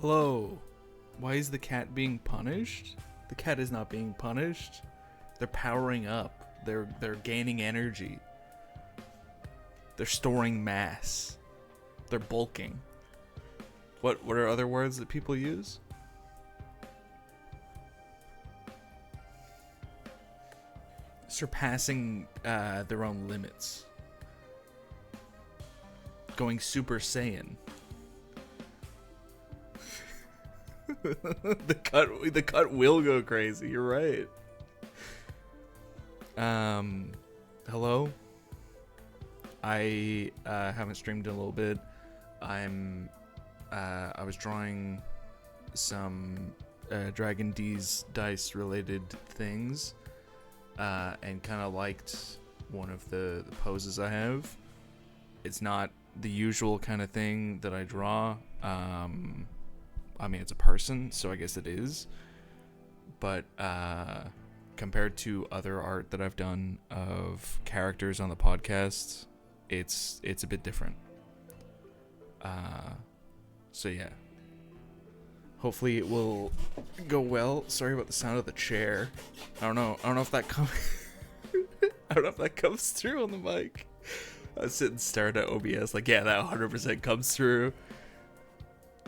Hello. Why is the cat being punished? The cat is not being punished. They're powering up. They're gaining energy. They're storing mass. They're bulking. What are other words that people use? Surpassing their own limits. Going Super Saiyan. the cut will go crazy. You're right. Hello. I haven't streamed in a little bit. I was drawing some Dragon Deez dice related things, and kind of liked one of the poses I have. It's not the usual kind of thing that I draw. I mean, it's a person, so I guess it is. But compared to other art that I've done of characters on the podcast, it's a bit different. So yeah. Hopefully it will go well. Sorry about the sound of the chair. I don't know if that comes I don't know if that comes through on the mic. I was sitting staring at OBS like, yeah, that 100% comes through.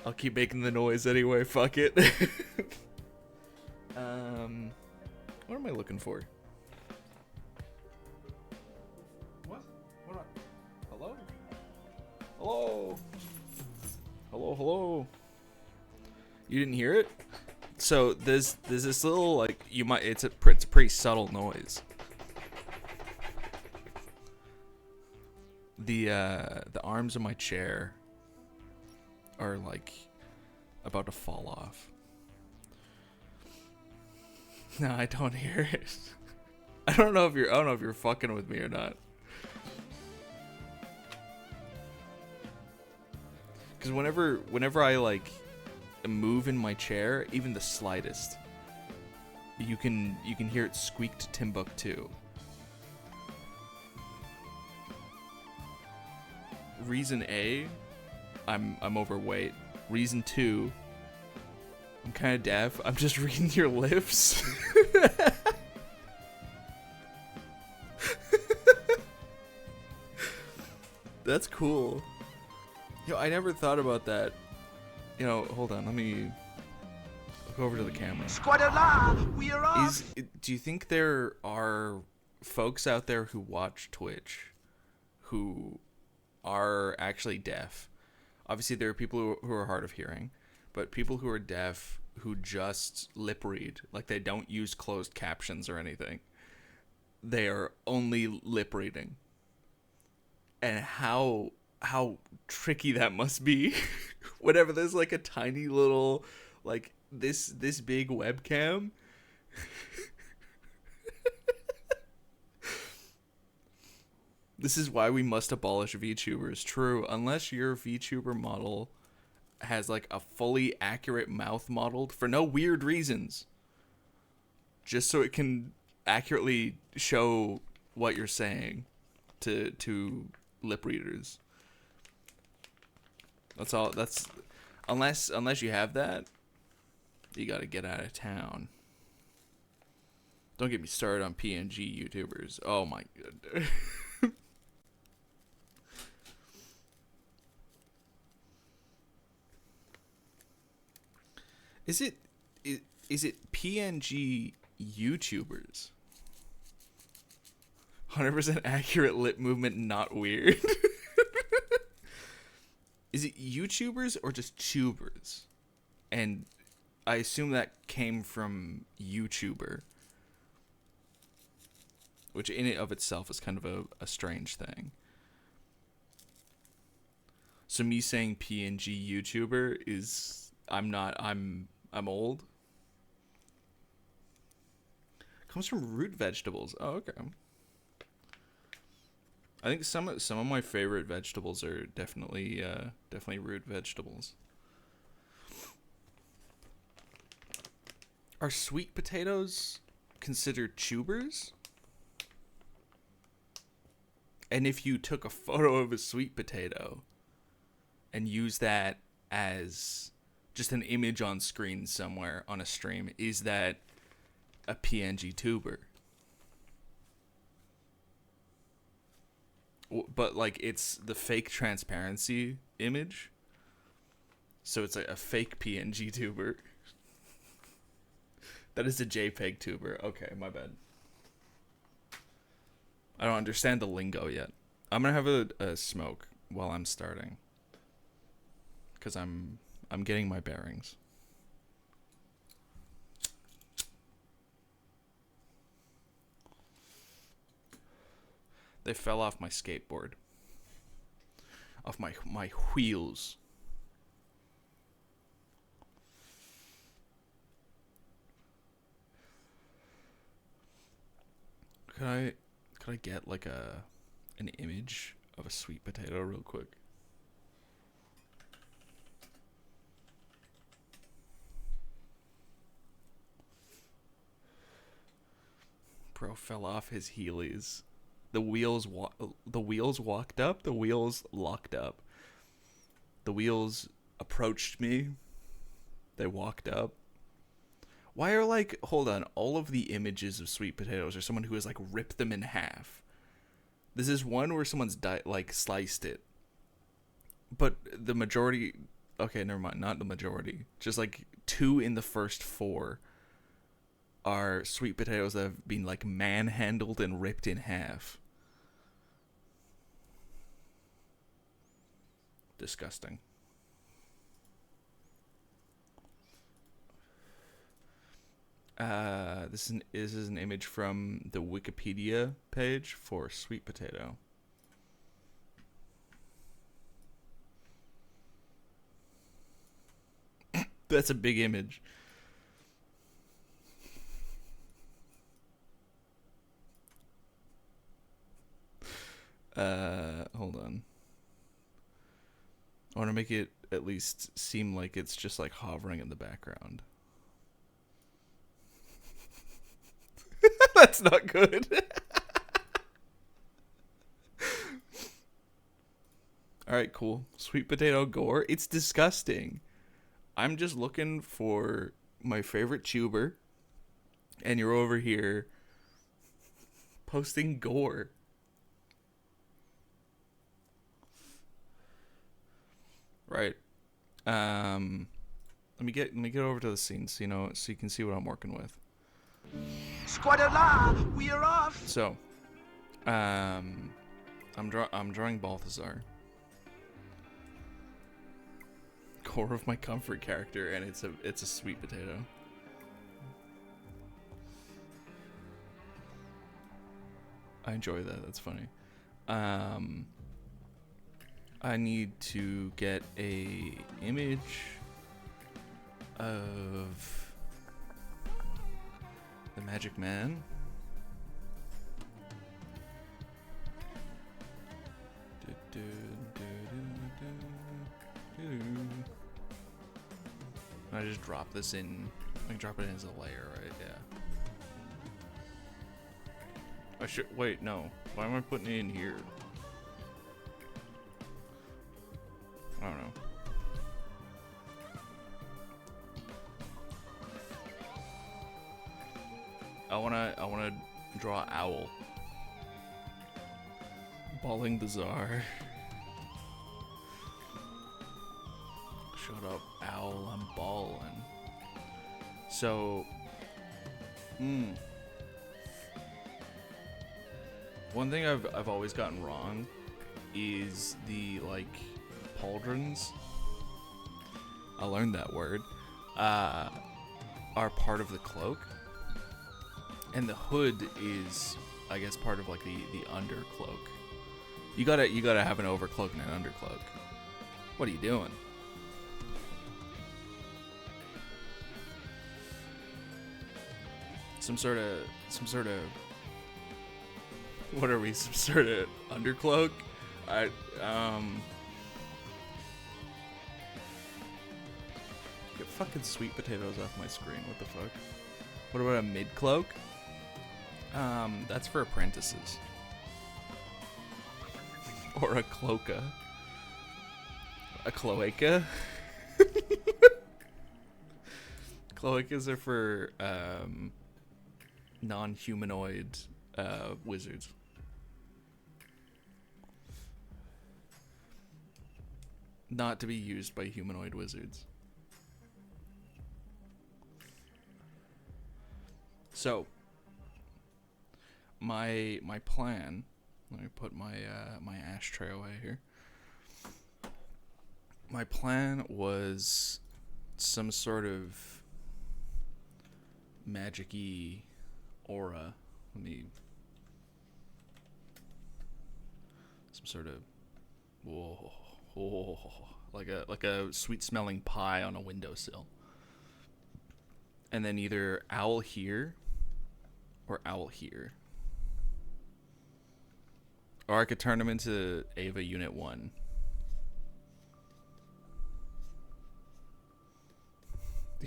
I'll keep making the noise anyway, fuck it. What am I looking for? What? Hello? Hello? Hello? You didn't hear it? So there's this little, like, it's a pretty subtle noise. The arms of my chair are like about to fall off. No, I don't hear it. I don't know if you're fucking with me or not. Cause whenever I like move in my chair, even the slightest, you can hear it squeak to Timbuktu. Reason A, I'm overweight. Reason 2, I'm kind of deaf. I'm just reading your lips. That's cool. Yo, I never thought about that. You know, hold on. Let me look over to the camera. Do you think there are folks out there who watch Twitch who are actually deaf? Obviously, there are people who are hard of hearing, but people who are deaf who just lip read, like they don't use closed captions or anything. They are only lip reading. And how tricky that must be whenever there's like a tiny little, like this big webcam. This is why we must abolish VTubers. True, unless your VTuber model has like a fully accurate mouth modeled for no weird reasons, just so it can accurately show what you're saying to lip readers. That's all. That's unless you have that, you gotta get out of town. Don't get me started on PNG YouTubers. Oh my god. Is it PNG YouTubers? 100% accurate lip movement, not weird. Is it YouTubers or just tubers? And I assume that came from YouTuber, which in and of itself is kind of a strange thing. So me saying PNG YouTuber is I'm old. Comes from root vegetables. Oh, okay. I think some of my favorite vegetables are definitely root vegetables. Are sweet potatoes considered tubers? And if you took a photo of a sweet potato and used that as just an image on screen somewhere on a stream, is that a PNG tuber? But like it's the fake transparency image, so it's like a fake PNG tuber. That is a JPEG tuber. Okay, my bad. I don't understand the lingo yet. I'm gonna have a smoke while I'm starting, cause I'm getting my bearings. They fell off my skateboard. Off my wheels. Could I get like an image of a sweet potato real quick? Bro fell off his Heelys. The wheels walked up. The wheels locked up. The wheels approached me. They walked up. Why are like, hold on, all of the images of sweet potatoes are someone who has like ripped them in half. This is one where someone's like sliced it. But the majority, okay, never mind, not the majority. Just like 2 in the first 4 are sweet potatoes that have been like manhandled and ripped in half. Disgusting. This is an image from the Wikipedia page for sweet potato. That's a big image. Hold on. I want to make it at least seem like it's just like hovering in the background. That's not good. Alright, cool. Sweet potato gore. It's disgusting. I'm just looking for my favorite tuber, and you're over here posting gore. Right. Let me get over to the scene so you can see what I'm working with. Squadala, we are off. So, I'm drawing Balthazar, core of my comfort character, and it's a sweet potato. I enjoy that. That's funny. I need to get a image of the Magic Man. I just drop this in. I can drop it in as a layer, right? Yeah. I should wait. No. Why am I putting it in here? I don't know. I wanna draw owl. Balling the Czar. Shut up, owl, I'm balling. So, one thing I've always gotten wrong is the like pauldrons. I learned that word. Are part of the cloak, and the hood is, I guess, part of like the undercloak. You gotta have an overcloak and an undercloak. What are you doing? Some sort of what are we? Some sort of undercloak? Get fucking sweet potatoes off my screen. What the fuck? What about a mid cloak? That's for apprentices. Or a cloaca. A cloaca? Cloacas are for non-humanoid wizards. Not to be used by humanoid wizards. So, my plan. Let me put my my ashtray away here. My plan was some sort of magic-y aura. Let me. Some sort of. Whoa. Oh, like a sweet-smelling pie on a windowsill. And then either owl here or owl here. Or I could turn them into Ava Unit 1.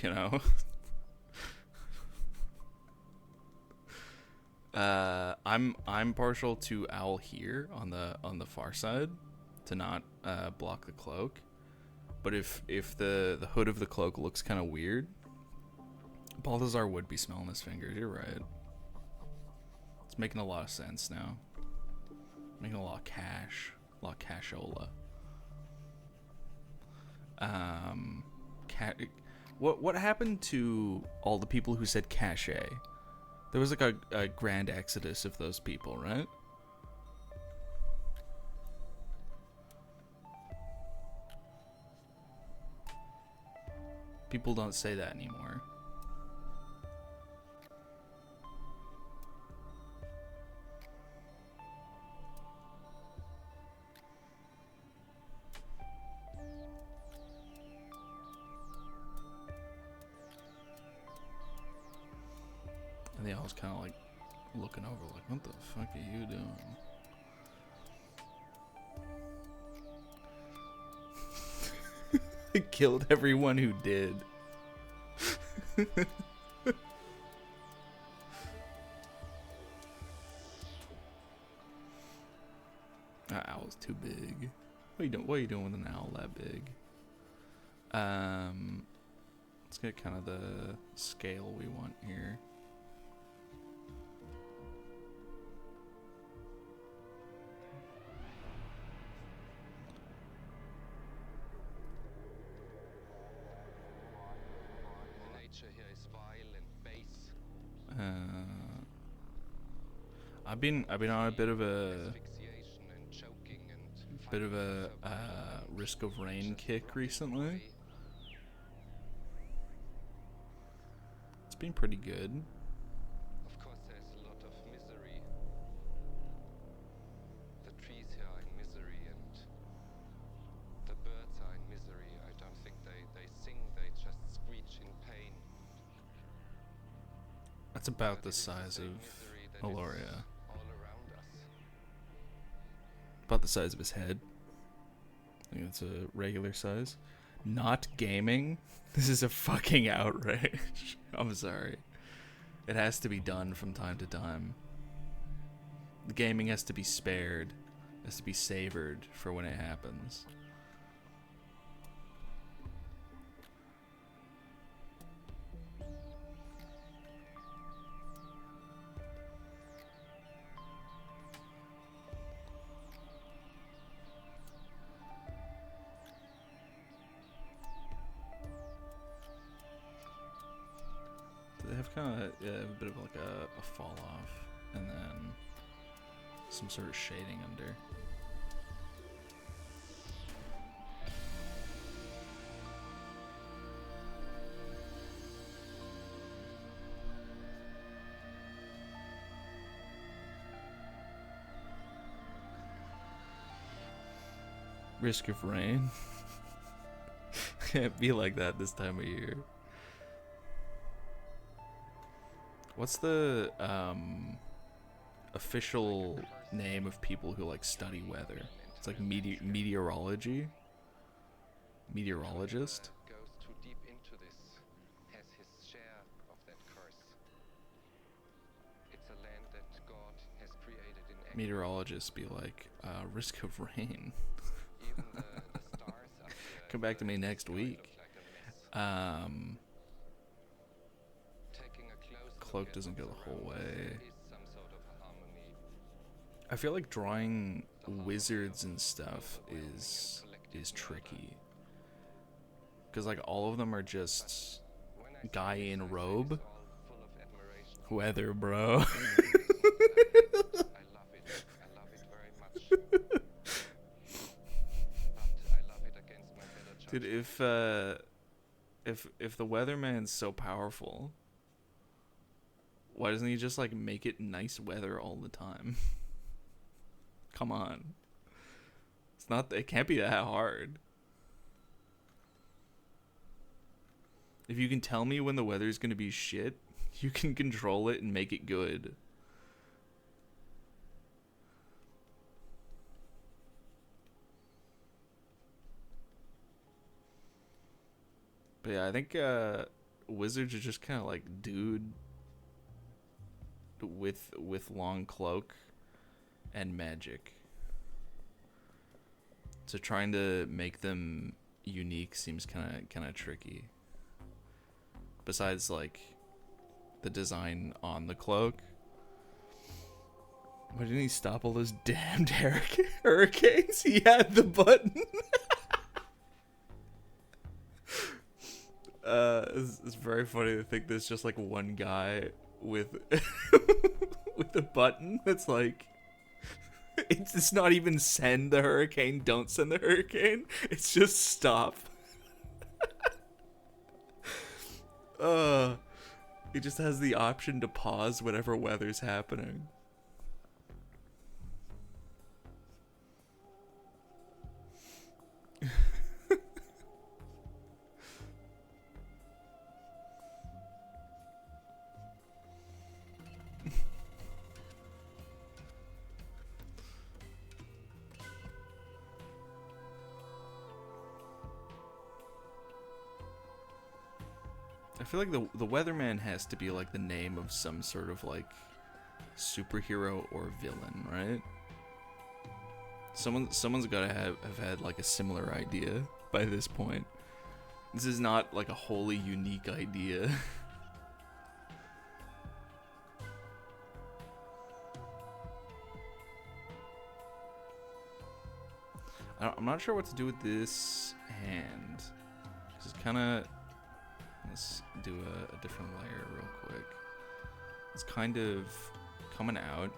You know? I'm partial to owl here on the far side to not block the cloak. But if the hood of the cloak looks kind of weird, Balthazar would be smelling his fingers. You're right. It's making a lot of sense now. Making a lot of cash. A lot of cashola. What happened to all the people who said cachet? There was like a grand exodus of those people, right? People don't say that anymore. And they always kind of like looking over like, what the fuck are you doing? I killed everyone who did. That owl's too big. What are you doing? What are you doing with an owl that big? Let's get kind of the scale we want here. I've been on a bit of a Risk of Rain kick recently. It's been pretty good. Of course, there's a lot of misery. The trees here are in misery, and the birds are in misery. I don't think they sing; they just screech in pain. That's about the size of Aloria. About the size of his head. I think it's a regular size. Not gaming? This is a fucking outrage. I'm sorry. It has to be done from time to time. The gaming has to be spared. It has to be savored for when it happens. They have kind of a bit of like a fall off, and then some sort of shading under. Risk of Rain. Can't be like that this time of year. What's the official name of people who like study weather? It's like meteorology. Meteorologist. Goes too deep into this, has his share of that curse. It's a land that God has created in excellence. Meteorologists be like, Risk of Rain. Even the stars up here Come back to me next kind of week. like a mess. cloak doesn't go the whole way. There is some sort of harmony. I feel like drawing The harmony wizards of and stuff overwhelming and is collective tricky. Because like all of them are just When I see guy this, I in say robe. it's all full of admiration. Weather, bro. I love it. I love it very much. But I love it against my better Dude, judgment. if the weatherman's so powerful, why doesn't he just like make it nice weather all the time? Come on. It can't be that hard. If you can tell me when the weather's gonna be shit, you can control it and make it good. But yeah, I think wizards are just kind of like dude with long cloak and magic. So trying to make them unique seems kind of tricky. Besides like the design on the cloak. Why didn't he stop all those damned hurricanes? He had the button. It's very funny to think there's just like one guy with with a button that's like it's not even send the hurricane, don't send the hurricane. It's just stop. It just has the option to pause whatever weather's happening. I feel like the weatherman has to be like the name of some sort of like superhero or villain, right? Someone's got to have had like a similar idea by this point. This is not like a wholly unique idea. I'm not sure what to do with this hand. Just kind of... Let's do a different layer real quick. It's kind of coming out.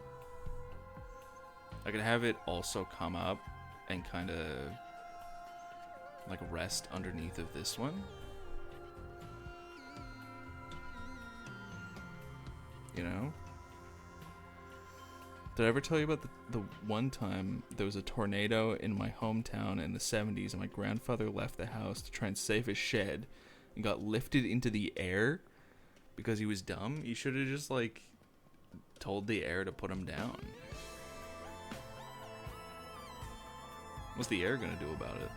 I could have it also come up and kind of like rest underneath of this one. You know? Did I ever tell you about the one time there was a tornado in my hometown in the 70s and my grandfather left the house to try and save his shed and got lifted into the air because he was dumb? You should have just like told the air to put him down. What's the air gonna do about it?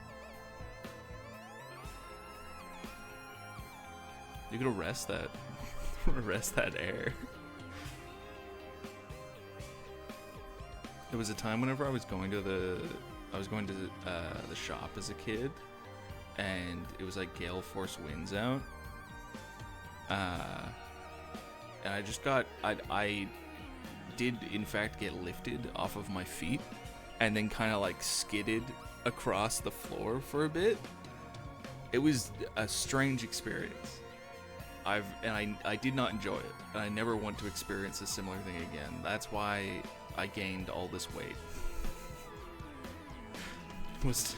You could arrest that. Arrest that air. There was a time whenever I was going to the shop as a kid, and it was like gale force winds out. And I just got I did in fact get lifted off of my feet, and then kind of like skidded across the floor for a bit. It was a strange experience. I did not enjoy it, and I never want to experience a similar thing again. That's why I gained all this weight. was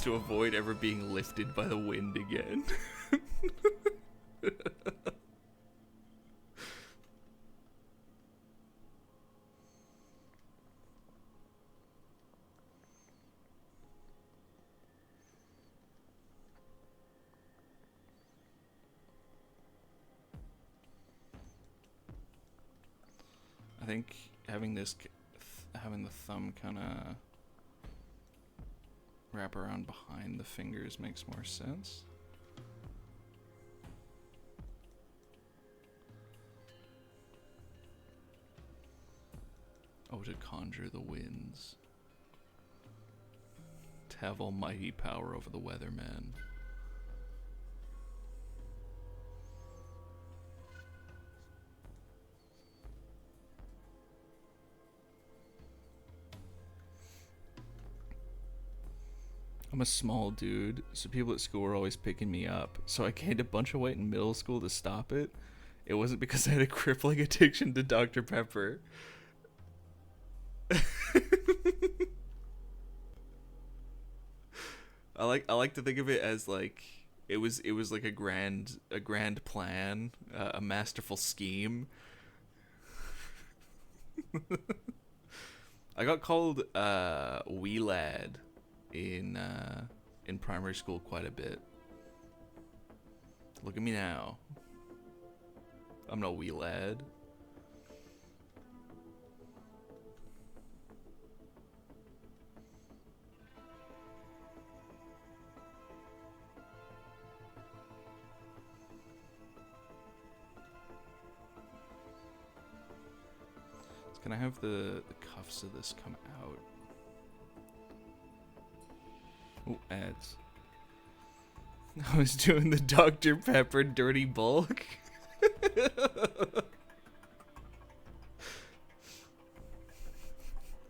to avoid ever being lifted by the wind again. I think having the thumb kind of wrap around behind the fingers makes more sense. Oh, to conjure the winds. To have almighty power over the weatherman. I'm a small dude, so people at school were always picking me up. So I gained a bunch of weight in middle school to stop it. It wasn't because I had a crippling addiction to Dr. Pepper. I like to think of it as like it was like a grand plan, a masterful scheme. I got called wee lad in primary school quite a bit. Look at me now. I'm no wee lad. Can I have the cuffs of this come out? Oh, ads. I was doing the Dr. Pepper dirty bulk.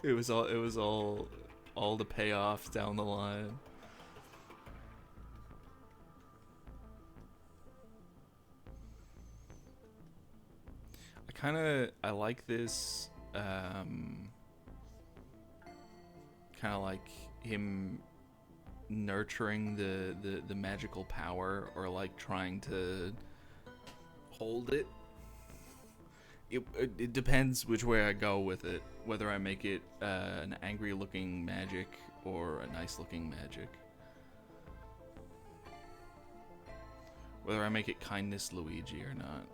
It was all the payoffs down the line. I like this kind of like him nurturing the magical power, or like trying to hold it. It depends which way I go with it, whether I make it an angry looking magic or a nice looking magic, whether I make it kindness Luigi or not.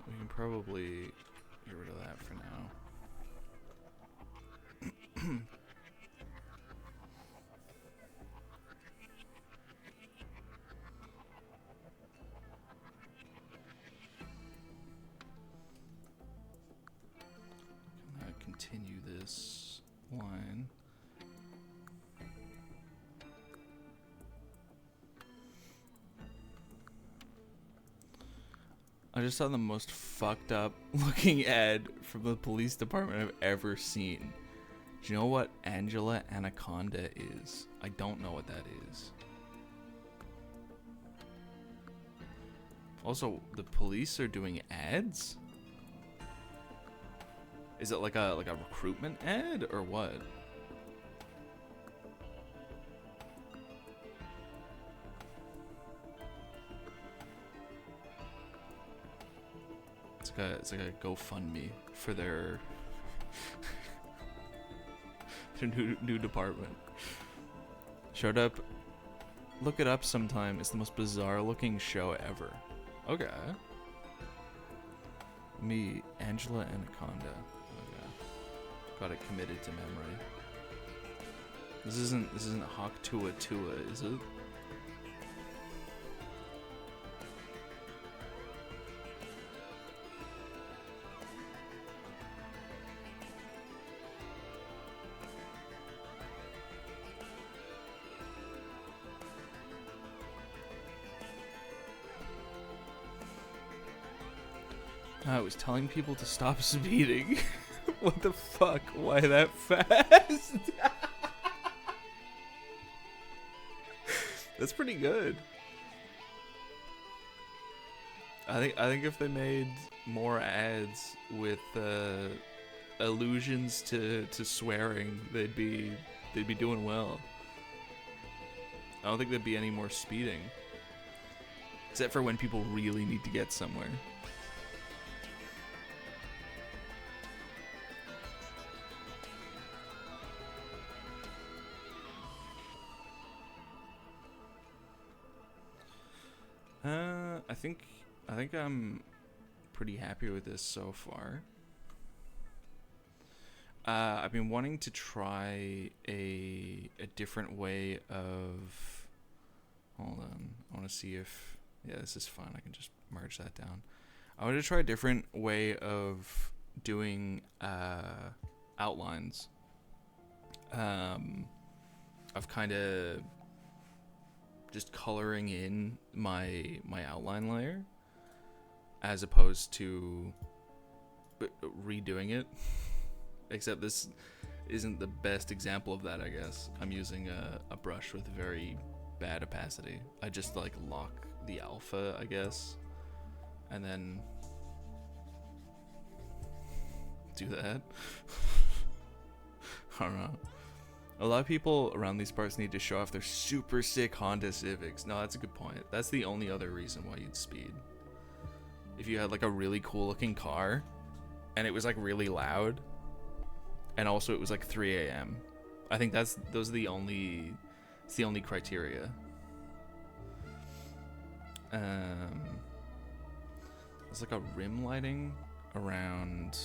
We can probably get rid of that for now. Can I continue this line? I just saw the most fucked up looking ad from the police department I've ever seen. Do you know what Angela Anaconda is? I don't know what that is. Also, the police are doing ads? Is it like a recruitment ad or what? It's like a GoFundMe for their their new department. Showed up. Look it up sometime. It's the most bizarre looking show ever. Okay. Me, Angela Anaconda. Okay. Got it committed to memory. This isn't Hawk Tua Tua, is it? I was telling people to stop speeding. What the fuck? Why that fast? That's pretty good. I think if they made more ads with allusions to swearing, they'd be doing well. I don't think there'd be any more speeding, except for when people really need to get somewhere. I think I'm pretty happy with this so far. I've been wanting to try a different way of... Hold on. I want to see if... Yeah, this is fun. I can just merge that down. I want to try a different way of doing outlines. Of kind of just coloring in my outline layer as opposed to redoing it. Except this isn't the best example of that, I guess. I'm using a brush with very bad opacity. I just like lock the alpha, I guess, and then do that. I don't know. A lot of people around these parts need to show off their super sick Honda Civics. No, that's a good point. That's the only other reason why you'd speed. If you had like a really cool looking car and it was like really loud and also it was like 3 a.m. I think those are the only criteria. There's like a rim lighting around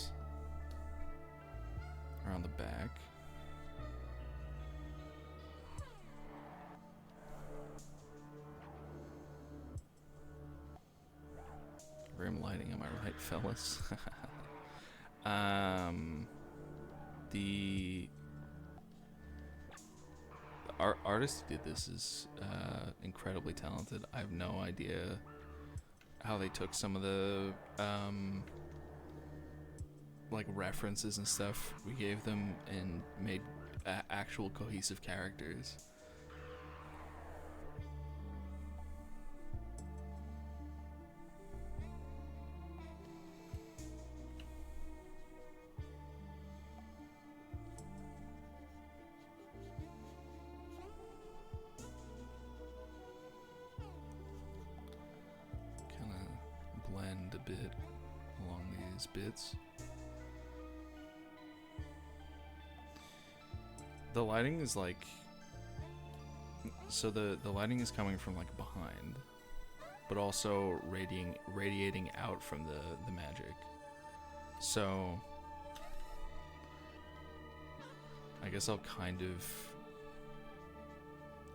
the back. Rim lighting, am I right, fellas? The artist who did this is incredibly talented. I have no idea how they took some of the like references and stuff we gave them and made actual cohesive characters. Blend a bit along these bits. The lighting is like, so the lighting is coming from like behind, but also radiating out from the magic. So I guess I'll kind of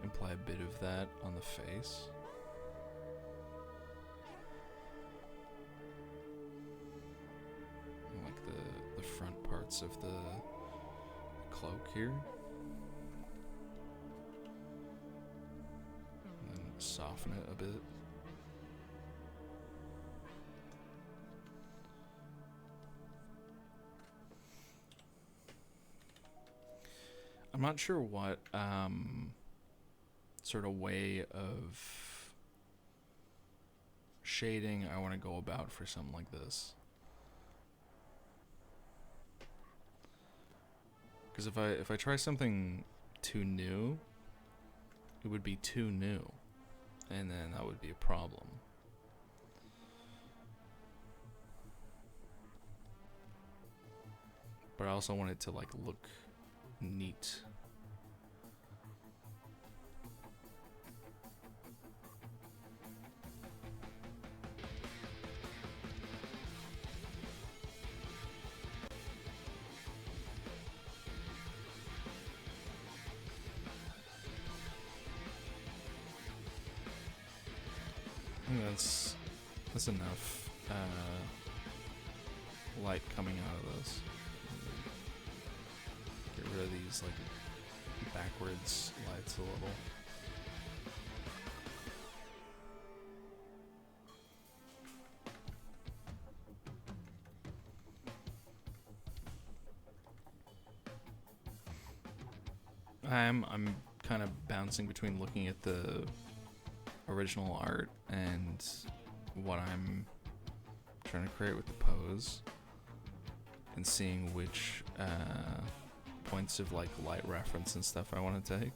imply a bit of that on the face. The front parts of the cloak here. And then soften it a bit. I'm not sure what sort of way of shading I want to go about for something like this. Because if I try something too new, it would be too new, and then that would be a problem. But I also want it to like look neat. I think that's enough light coming out of this. Get rid of these like backwards lights a little. I'm kind of bouncing between looking at the original art and what I'm trying to create with the pose and seeing which points of like light reference and stuff I want to take.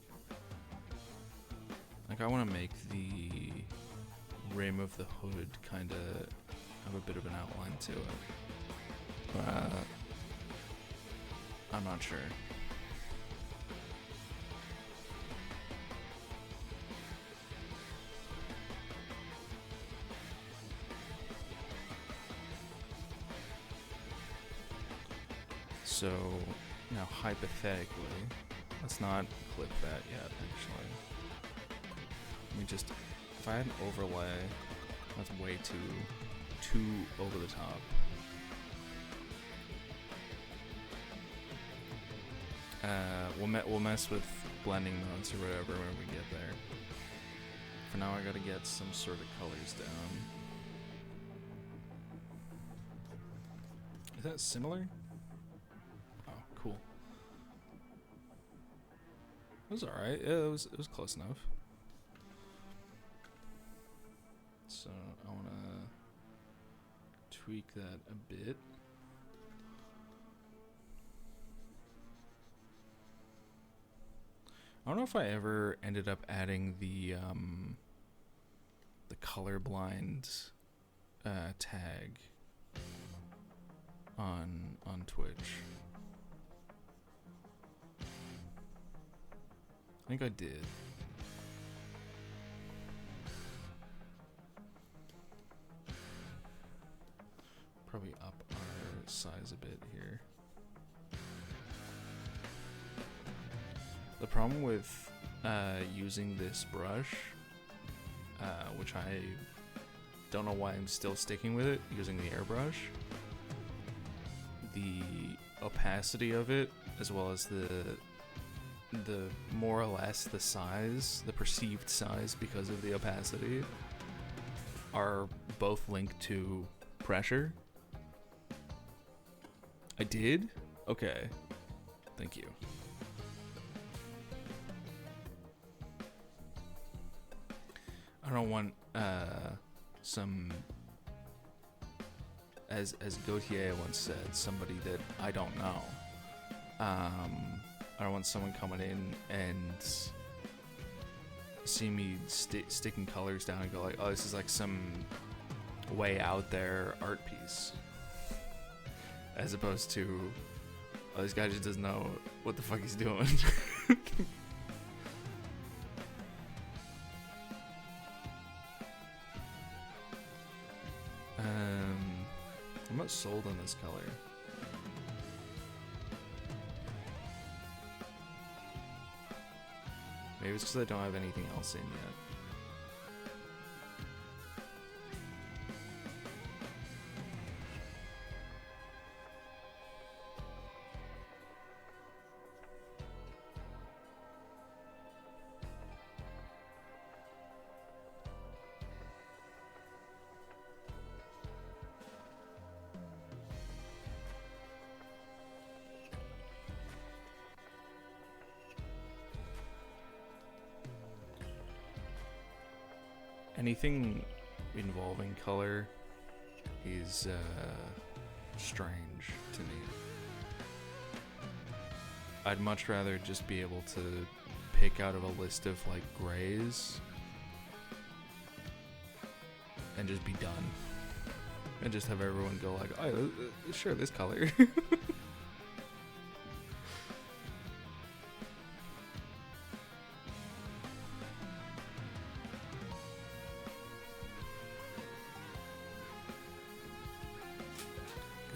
Like I want to make the rim of the hood kind of have a bit of an outline to it, but I'm not sure. So now hypothetically, let's not clip that yet actually. Let me just, if I had an overlay, that's way too over the top. We'll mess with blending modes or whatever when we get there. For now I gotta get some sort of colors down. Is that similar? Oh, cool. It was alright. Yeah, it was close enough. So I wanna tweak that a bit. I don't know if I ever ended up adding the colorblind tag on Twitch. I think I did. Probably up our size a bit here. The problem with using this brush, which I don't know why I'm still sticking with it, using the airbrush, the opacity of it, as well as the more or less the size, the perceived size because of the opacity, are both linked to pressure. I did? Okay. Thank you. I don't want some, as Gautier once said, somebody that I don't know. I don't want someone coming in and see me sticking colors down and go like, oh, this is like some way out there art piece, as opposed to, oh, this guy just doesn't know what the fuck he's doing. I'm not sold on this color. Maybe it's because I don't have anything else in yet. Anything involving color is strange to me. I'd much rather just be able to pick out of a list of like grays and just be done, and just have everyone go like, oh, sure, this color.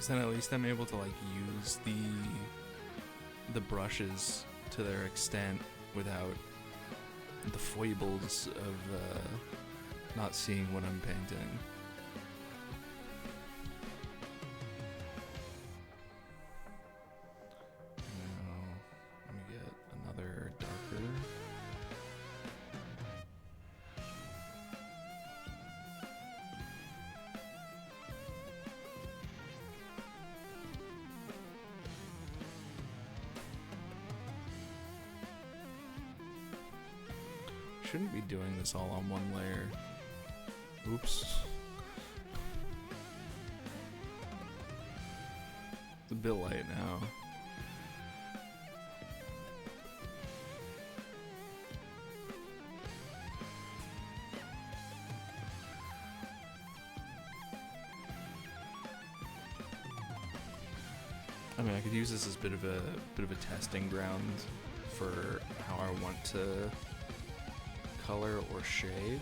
Then at least I'm able to like use the brushes to their extent without the foibles of not seeing what I'm painting. Now, let me get another darker. Shouldn't be doing this all on one layer. Oops. It's a bit light now. I mean, I could use this as a bit of a testing ground for how I want to color or shade.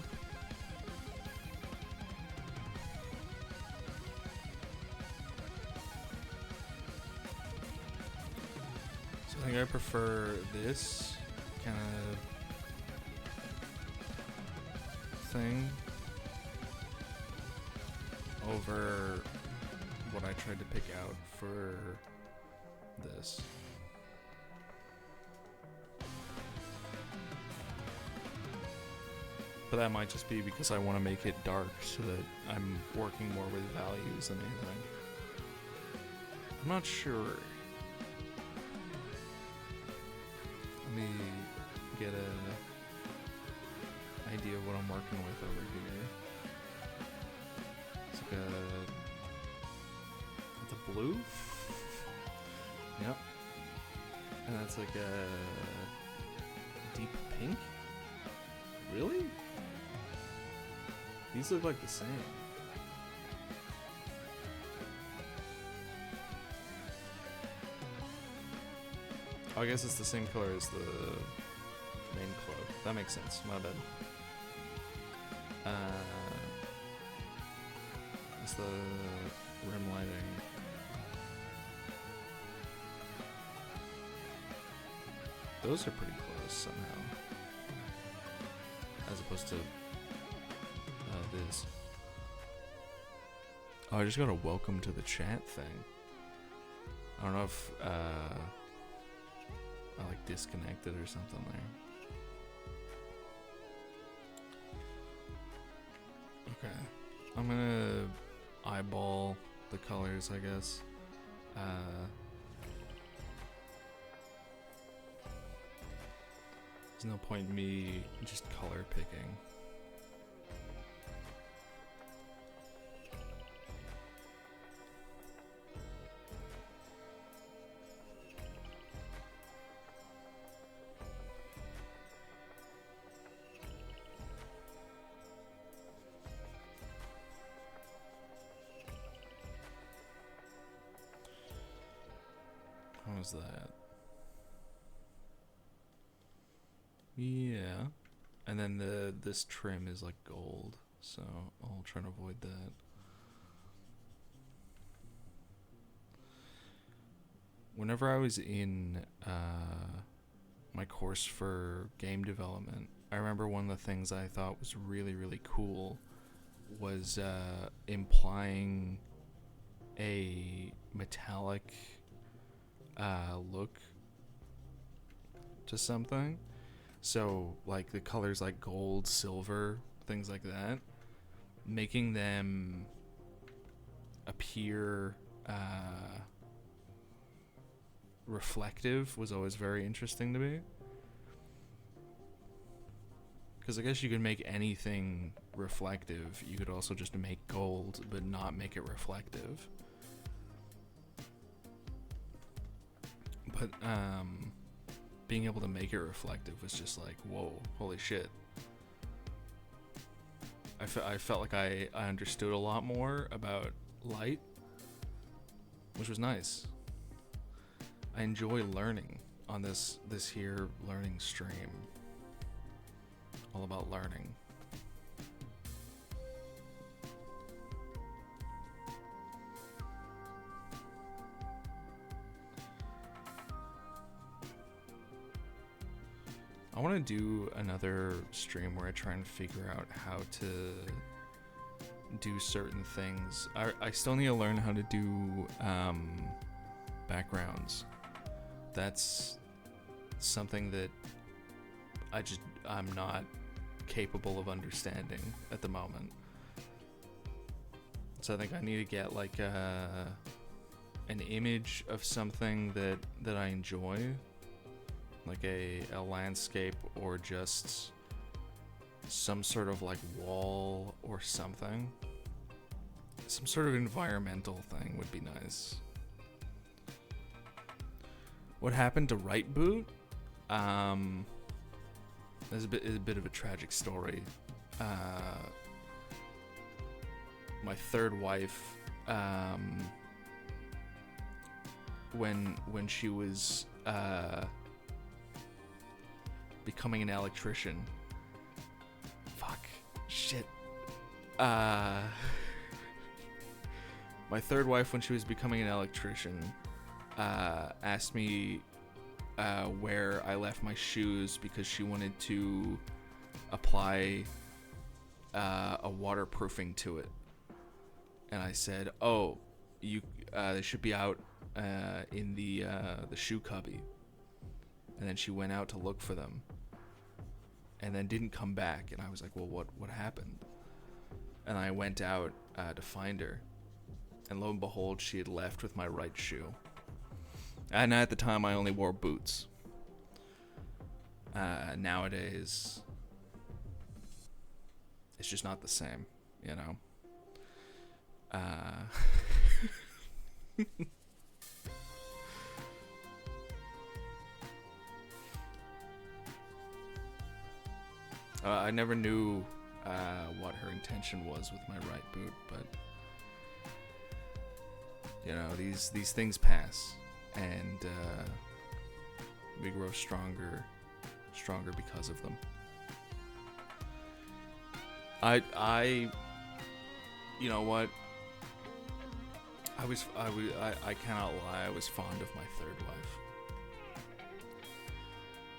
I think I prefer this kind of thing over what I tried to pick out for this. But that might just be because I want to make it dark so that I'm working more with values than anything. I'm not sure. Let me get an idea of what I'm working with over here. It's like it's a blue? Yep. And that's like a deep pink? Really? These look like the same. Oh, I guess it's the same color as the main cloak. That makes sense. My bad. It's the rim lighting. Those are pretty close somehow. As opposed to this. Oh, I just got a welcome to the chat thing. I don't know if I like disconnected or something there. Okay. I'm gonna eyeball the colors, I guess. There's no point in me just color picking. How was that? Yeah. And then this trim is like gold, so I'll try to avoid that. Whenever I was in my course for game development, I remember one of the things I thought was really, really cool was implying a metallic look to something. So like the colors like gold, silver, things like that, making them appear reflective was always very interesting to me. Because I guess you could make anything reflective. You could also just make gold but not make it reflective. But being able to make it reflective was just like, whoa, holy shit. I felt like I understood a lot more about light, which was nice. I enjoy learning on this here learning stream. All about learning. I want to do another stream where I try and figure out how to do certain things. I still need to learn how to do backgrounds. That's something that I'm not capable of understanding at the moment. So I think I need to get like an image of something that I enjoy, like a landscape or just some sort of like wall or something. Some sort of environmental thing would be nice. What happened to Right Boot? There's a bit of a tragic story. My third wife, when she was becoming an electrician. Fuck. Shit. My third wife, when she was becoming an electrician, asked me where I left my shoes because she wanted to apply a waterproofing to it. And I said, "Oh, they should be out in the shoe cubby." And then she went out to look for them, and then didn't come back. And I was like, "Well, what happened?" And I went out to find her, and lo and behold, she had left with my right shoe. And at the time, I only wore boots. Nowadays, it's just not the same, you know? I never knew what her intention was with my right boot, but you know, these things pass, and we grow stronger because of them. I you know what? I cannot lie, I was fond of my third wife.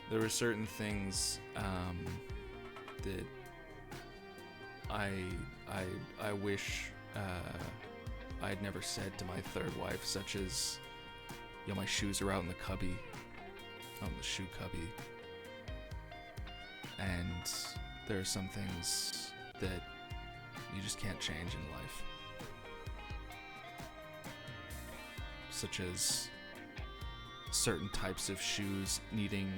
There were certain things that I wish I'd never said to my third wife, such as, you know, my shoes are out in the cubby, out in the shoe cubby, and there are some things that you just can't change in life, such as certain types of shoes needing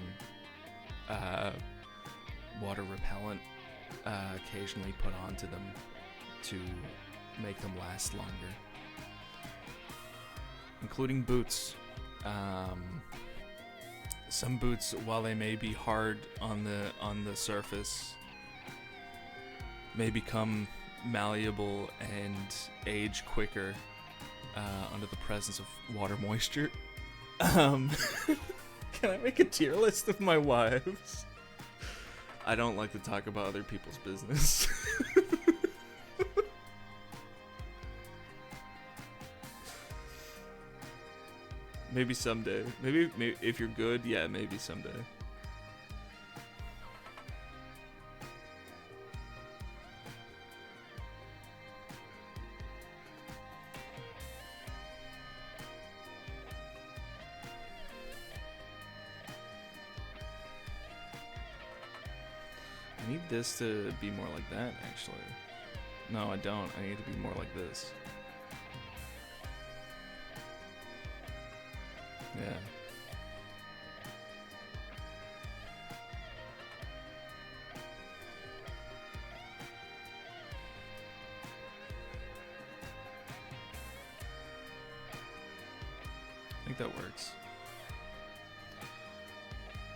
water repellent occasionally put onto them to make them last longer, including boots. Some boots, while they may be hard on the surface, may become malleable and age quicker under the presence of water moisture. Can I make a tier list of my wives? I don't like to talk about other people's business. Maybe someday. Maybe if you're good, yeah, maybe someday. I need this to be more like that, actually. No, I don't. I need to be more like this. Yeah. I think that works.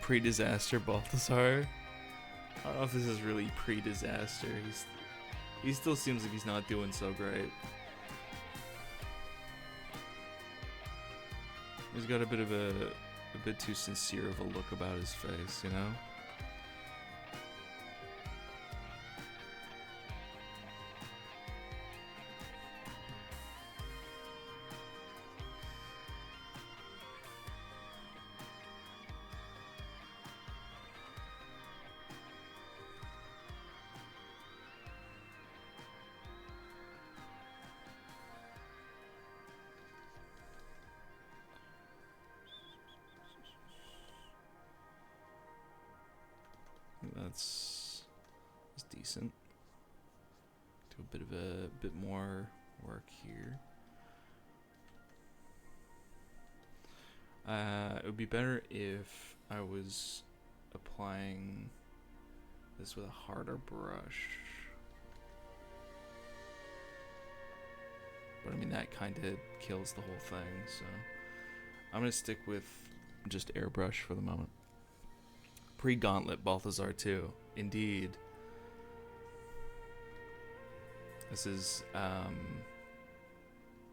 Pre-disaster Balthazar. I don't know if this is really pre-disaster. He still seems like he's not doing so great. He's got a bit too sincere of a look about his face, you know? That's decent. Do a bit more work here. It would be better if I was applying this with a harder brush. But I mean, that kind of kills the whole thing, so I'm gonna stick with just airbrush for the moment. Pre-gauntlet Balthazar 2, indeed. This is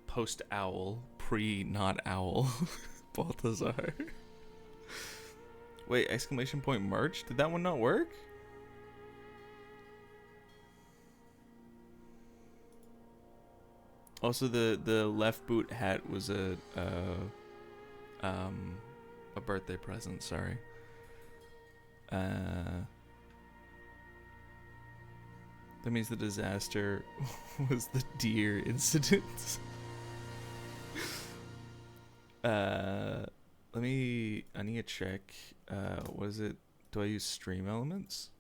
post-owl, pre-not owl Balthazar. Wait, exclamation point merch? Did that one not work? Also, the left boot hat was a a birthday present, sorry. That means the disaster was the deer incident. I need to check. Was it, do I use Stream Elements?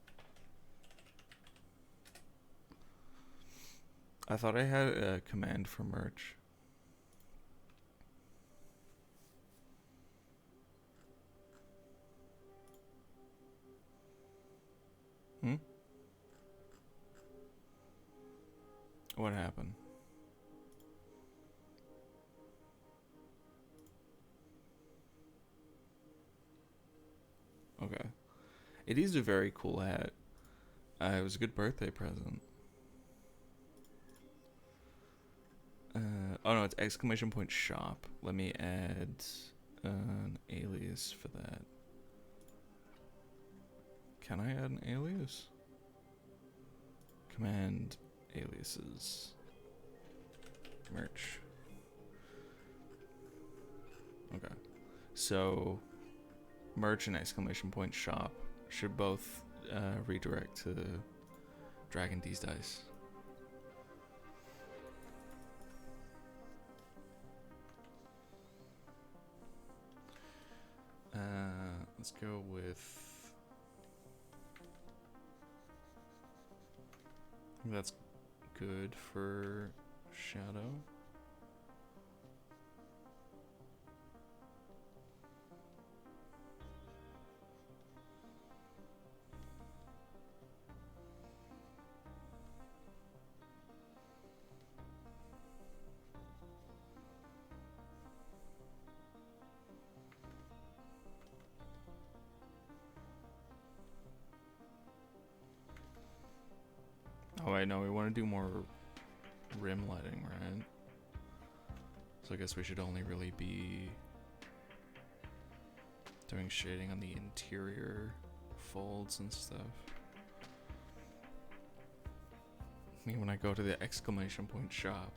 I thought I had a command for merch. What happened? Okay. It is a very cool hat. It was a good birthday present. Oh no, it's exclamation point shop. Let me add an alias for that. Can I add an alias? Command aliases. Merch. Okay. So, merch and exclamation point shop should both redirect to Dragon Deez Dice. Let's go with... I think that's good for Shadow. Oh wait, no, we want to do more rim lighting, right? So I guess we should only really be doing shading on the interior folds and stuff. When I go to the exclamation point shop,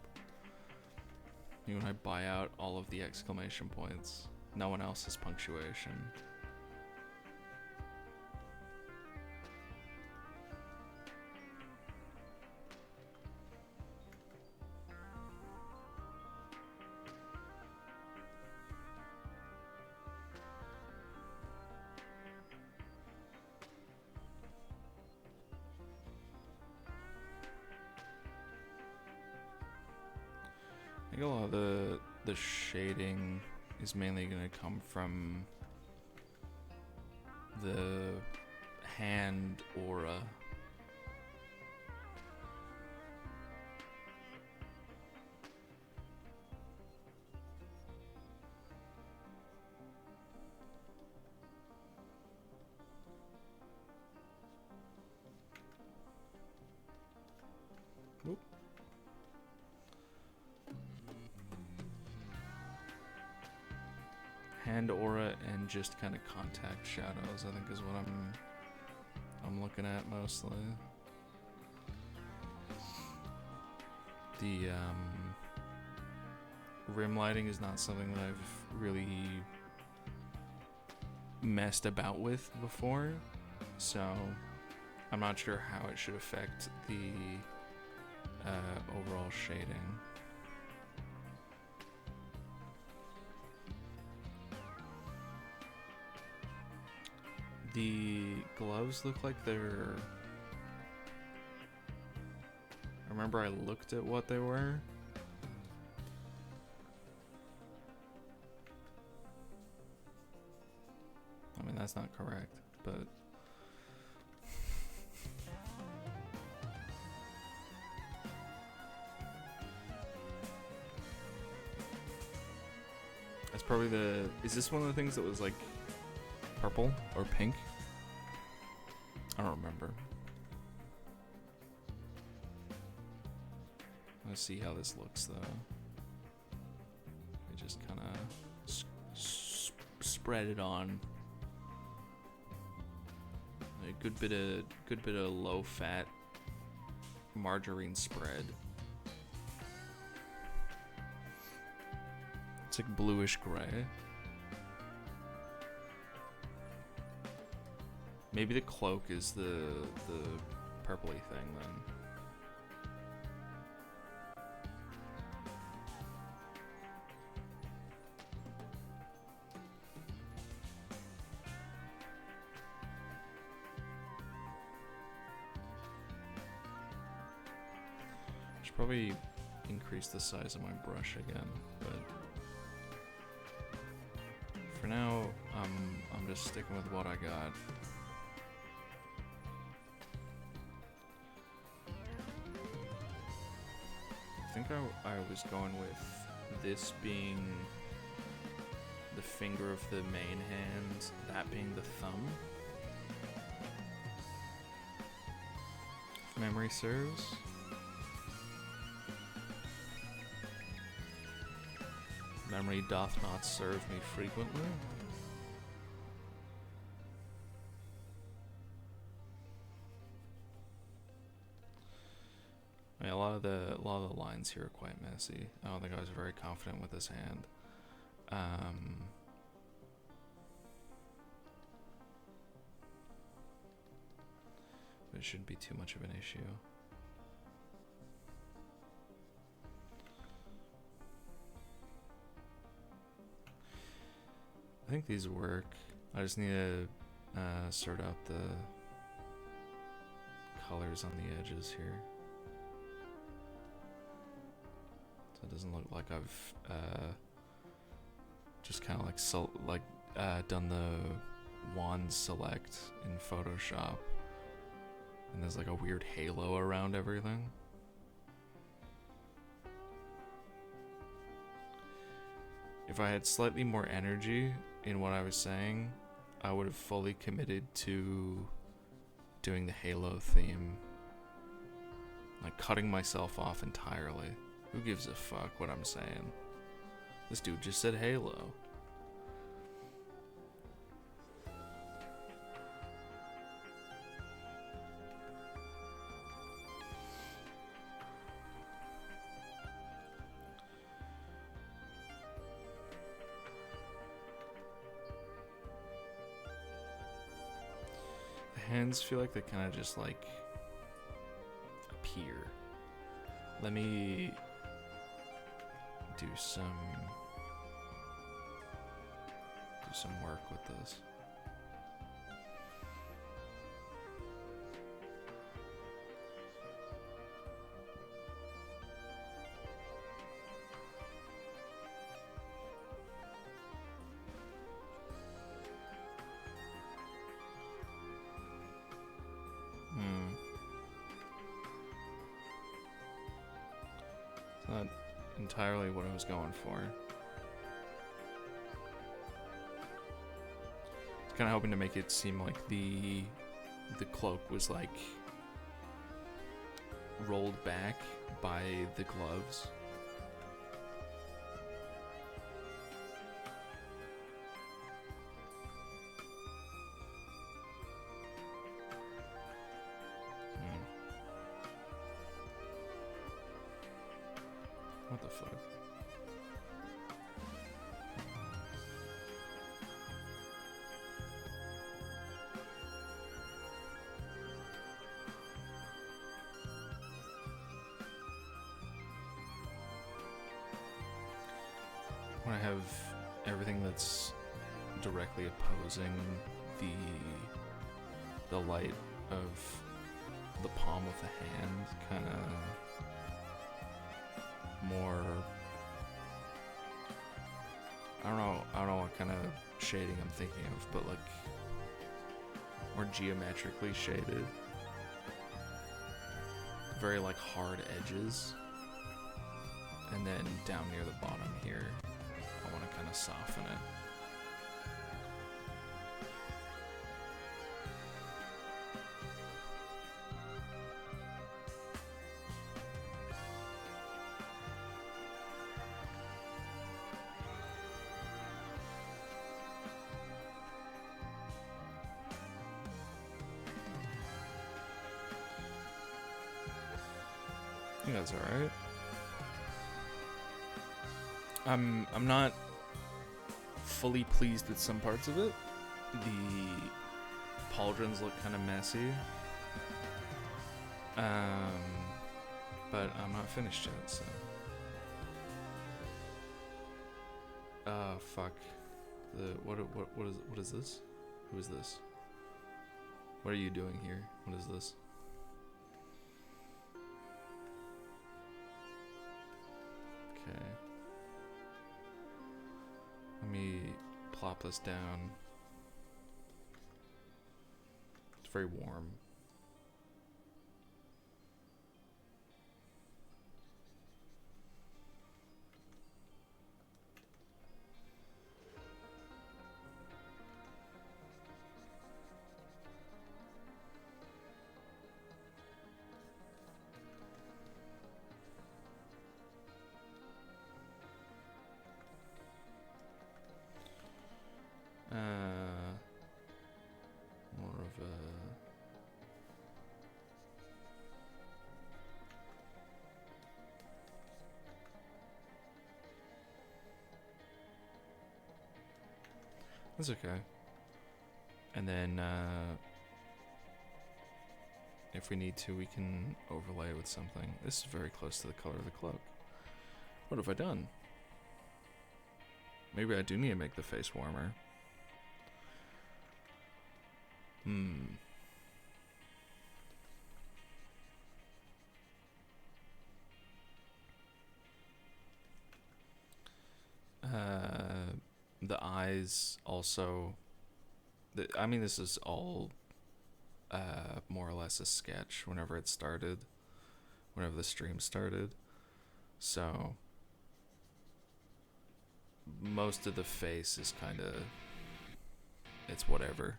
when I buy out all of the exclamation points, no one else has punctuation. I think a lot of the shading is mainly going to come from the hand aura. Whoop. Hand aura and just kind of contact shadows, I think, is what I'm looking at mostly. The rim lighting is not something that I've really messed about with before, so I'm not sure how it should affect the overall shading. The gloves look like they're... I remember I looked at what they were. I mean, that's not correct, but... That's probably the... Is this one of the things that was like purple or pink? I don't remember. Let's see how this looks though. I just kind of spread it on. A good bit of low fat margarine spread. It's like bluish gray. Maybe the cloak is the purpley thing then. Should probably increase the size of my brush again, but for now, I'm just sticking with what I got. I think I was going with this being the finger of the main hand, that being the thumb. If memory serves. Memory doth not serve me frequently. I mean, a lot of the lines here are quite messy. I don't think I was very confident with this hand. But it shouldn't be too much of an issue. I think these work. I just need to sort out the colors on the edges here, so it doesn't look like I've just kind of like done the wand select in Photoshop, and there's like a weird halo around everything. If I had slightly more energy in what I was saying, I would have fully committed to doing the Halo theme. Like cutting myself off entirely. Who gives a fuck what I'm saying? This dude just said Halo. Hands feel like they kind of just like appear. Let me do some work with this. Not entirely what I was going for. I was kind of hoping to make it seem like the cloak was like rolled back by the gloves. What the fuck? When I have everything that's directly opposing the light of the palm of the hand, kind of more, I don't know what kind of shading I'm thinking of, but like more geometrically shaded, very like hard edges, and then down near the bottom here I want to kind of soften it. I think that's alright. I'm not fully pleased with some parts of it. The pauldrons look kind of messy. But I'm not finished yet, so. Fuck. What is this? Who is this? What are you doing here? What is this? Okay. Let me plop this down. It's very warm. More of a... That's okay. And then, if we need to, we can overlay with something. This is very close to the color of the cloak. What have I done? Maybe I do need to make the face warmer. The eyes also... I mean, this is all more or less a sketch whenever it started. Whenever the stream started. So... most of the face is kind of... it's whatever.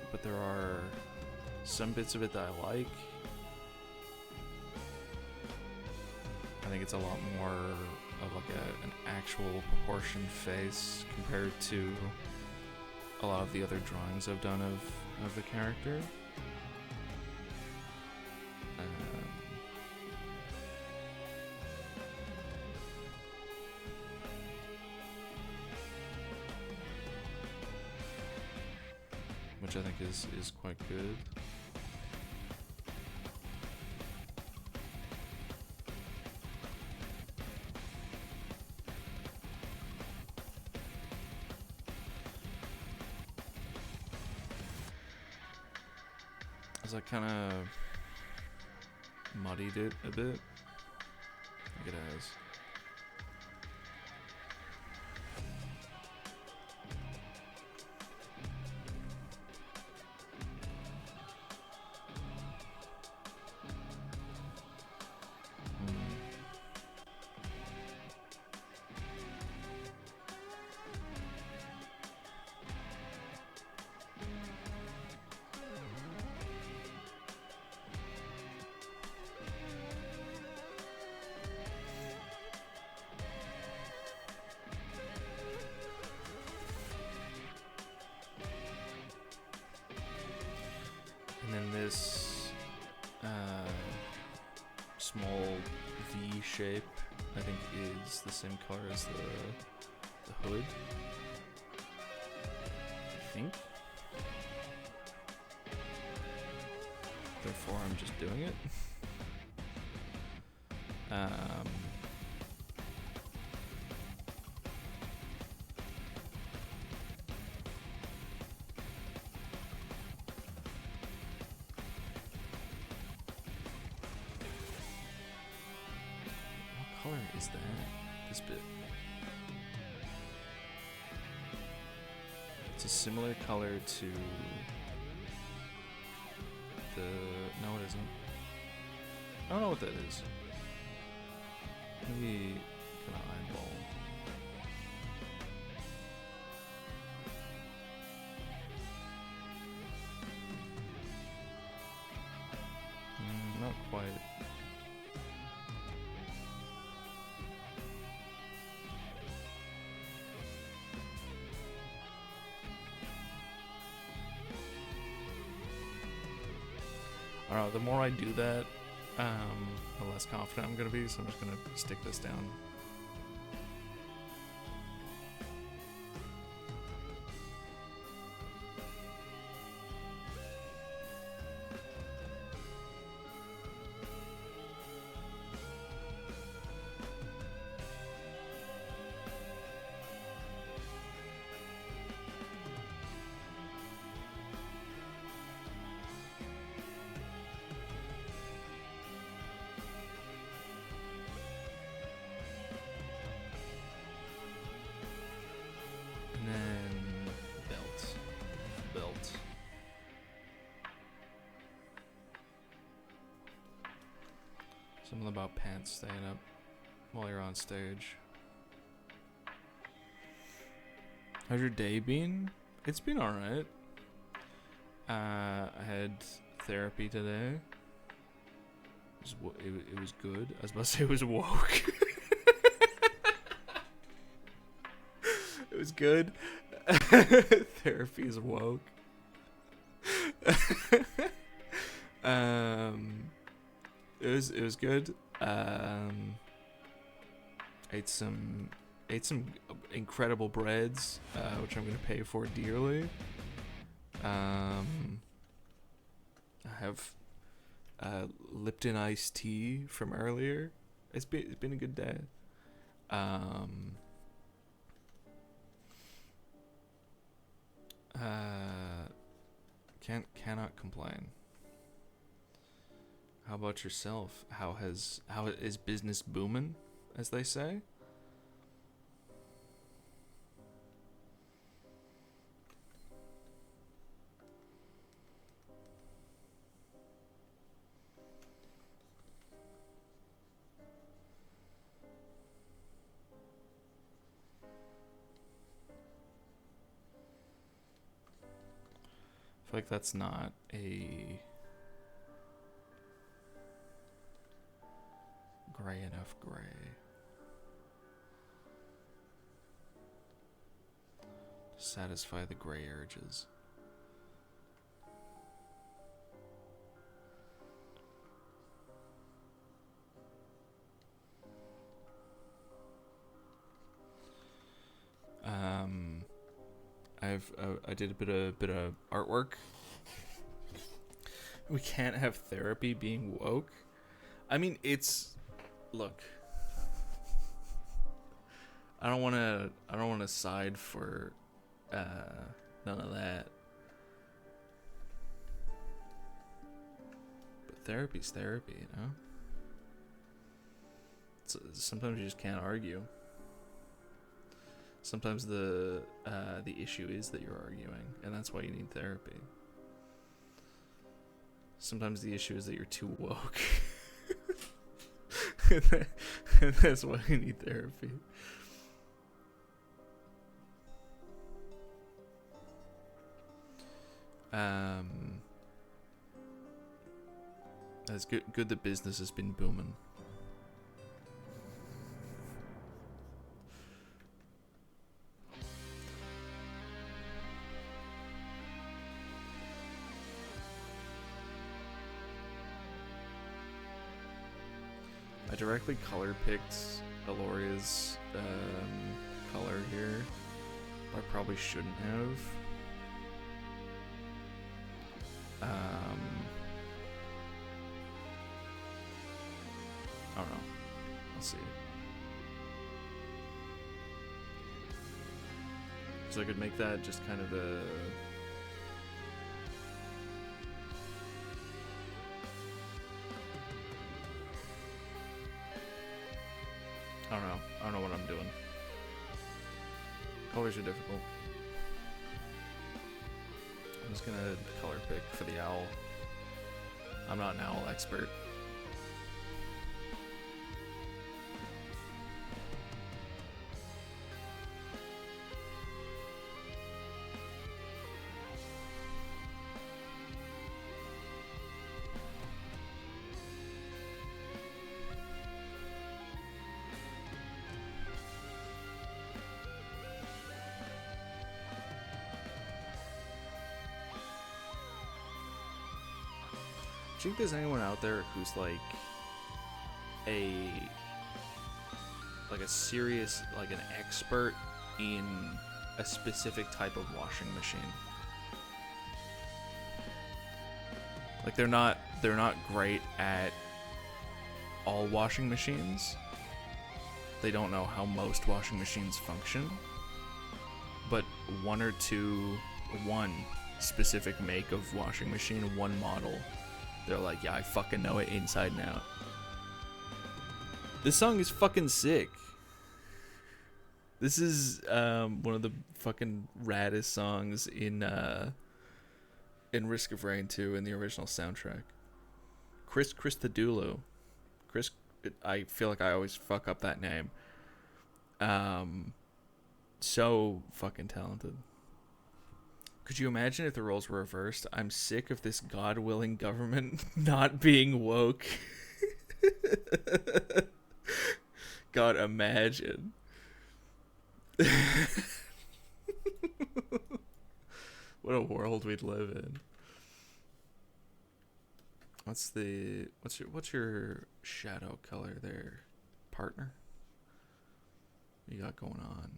But there are some bits of it that I like. I think it's a lot more of like an actual proportioned face compared to a lot of the other drawings I've done of the character. Which I think is quite good. As I kind of muddied it a bit. I think it has. And then this small V shape, I think, is the same color as the hood. I think. Therefore, I'm just doing it. What color is that? This bit. It's a similar color to the... no, it isn't. I don't know what that is. Maybe kind of eyeball. don't know, the more I do that, the less confident I'm gonna be, so I'm just gonna stick this down. And then belt. Something about pants staying up while you're on stage. How's your day been? It's been alright. I had therapy today. It was good. I was about to say it was woke. It was good. Therapy is woke. It was good. Ate some incredible breads, which I'm gonna pay for dearly. I have Lipton iced tea from earlier. It's been a good day. Cannot complain. How about yourself? How is business booming, as they say? I feel like that's not a gray enough gray. To satisfy the gray urges. I did a bit of artwork. We can't have therapy being woke. I mean, look. I don't want to side for none of that. But therapy's therapy, you know? Sometimes you just can't argue. Sometimes the issue is that you're arguing, and that's why you need therapy. Sometimes the issue is that you're too woke. And that's why you need therapy. That's good that business has been booming. I directly color picked Aloria's color here. I probably shouldn't have. I don't know. I'll see. So I could make that just kind of a... I don't know what I'm doing. Colors are difficult. I'm just gonna color pick for the owl. I'm not an owl expert. you think there's anyone out there who's like a serious, like an expert in a specific type of washing machine? Like they're not great at all washing machines. They don't know how most washing machines function. But one specific make of washing machine, one model, they're like, yeah, I fucking know it inside and out. This song is fucking sick. This is one of the fucking raddest songs in Risk of Rain 2 in the original soundtrack. Chris Christodoulou. Chris, I feel like I always fuck up that name. So fucking talented. Could you imagine if the roles were reversed? I'm sick of this God-willing government not being woke. God, imagine. What a world we'd live in. What's your shadow color there, partner? What you got going on?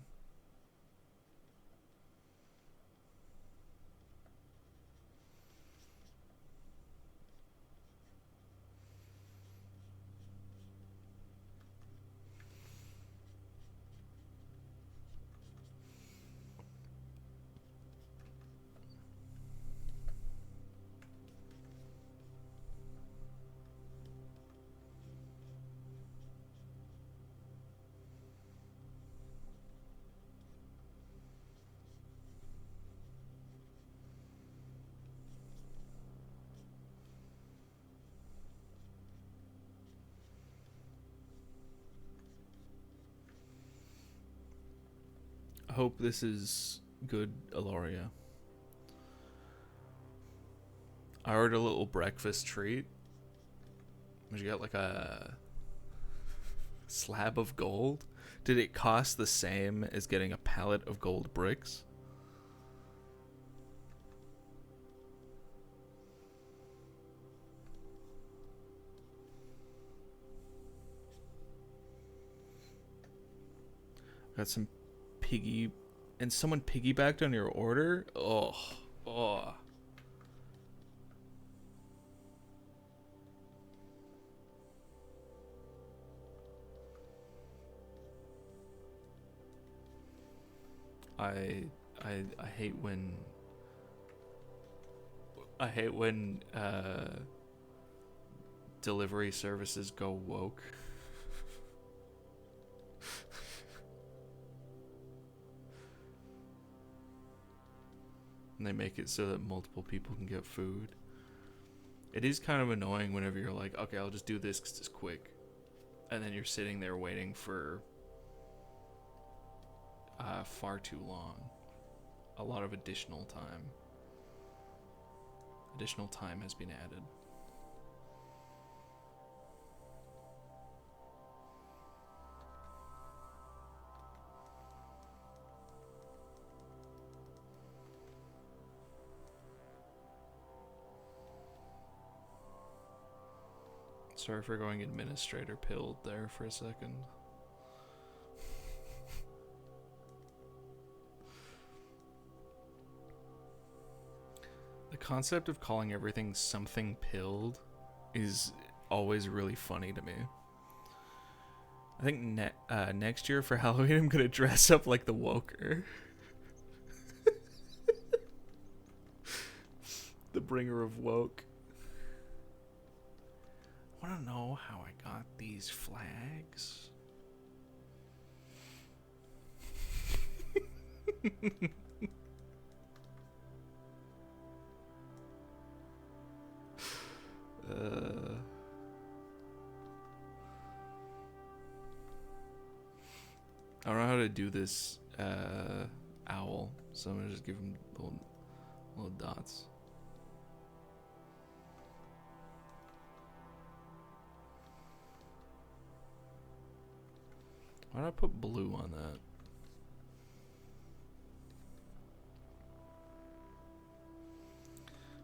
I hope this is good, Aloria. I ordered a little breakfast treat. You got like a slab of gold. Did it cost the same as getting a pallet of gold bricks? Got some piggy, and someone piggybacked on your order? Oh. I hate when delivery services go woke. And they make it so that multiple people can get food. It is kind of annoying whenever you're like, okay, I'll just do this because it's quick. And then you're sitting there waiting for far too long. A lot of additional time. Additional time has been added. Sorry for going administrator pilled there for a second. The concept of calling everything something pilled is always really funny to me. I think next year for Halloween I'm gonna dress up like the Woker. The bringer of woke. Wanna know how I got these flags? I don't know how to do this owl, so I'm gonna just give him little dots. Why did I put blue on that?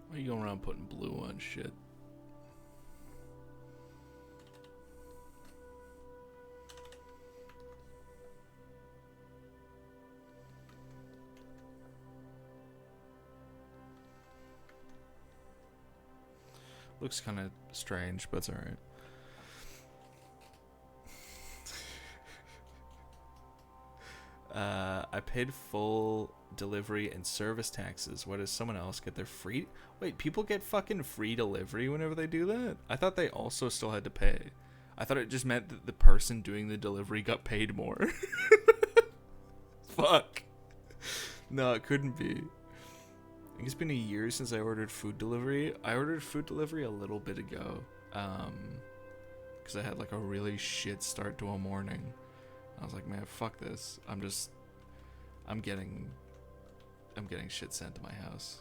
Why are you going around putting blue on shit? Looks kind of strange, but it's alright. I paid full delivery and service taxes. Why does someone else get their free? Wait, people get fucking free delivery whenever they do that? I thought they also still had to pay. I thought it just meant that the person doing the delivery got paid more. Fuck. No, it couldn't be. I think it's been a year since I ordered food delivery. I ordered food delivery a little bit ago. Because I had like a really shit start to a morning. I was like, man, fuck this. I'm getting shit sent to my house.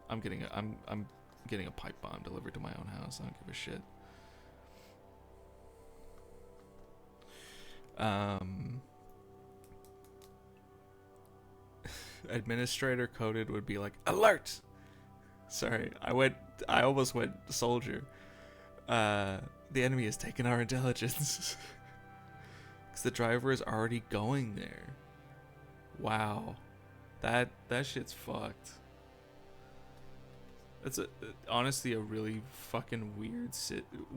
I'm getting a pipe bomb delivered to my own house. I don't give a shit. Administrator coded would be like, alert! Sorry, I almost went soldier. The enemy has taken our intelligence. Because the driver is already going there. Wow. That shit's fucked. That's honestly a really fucking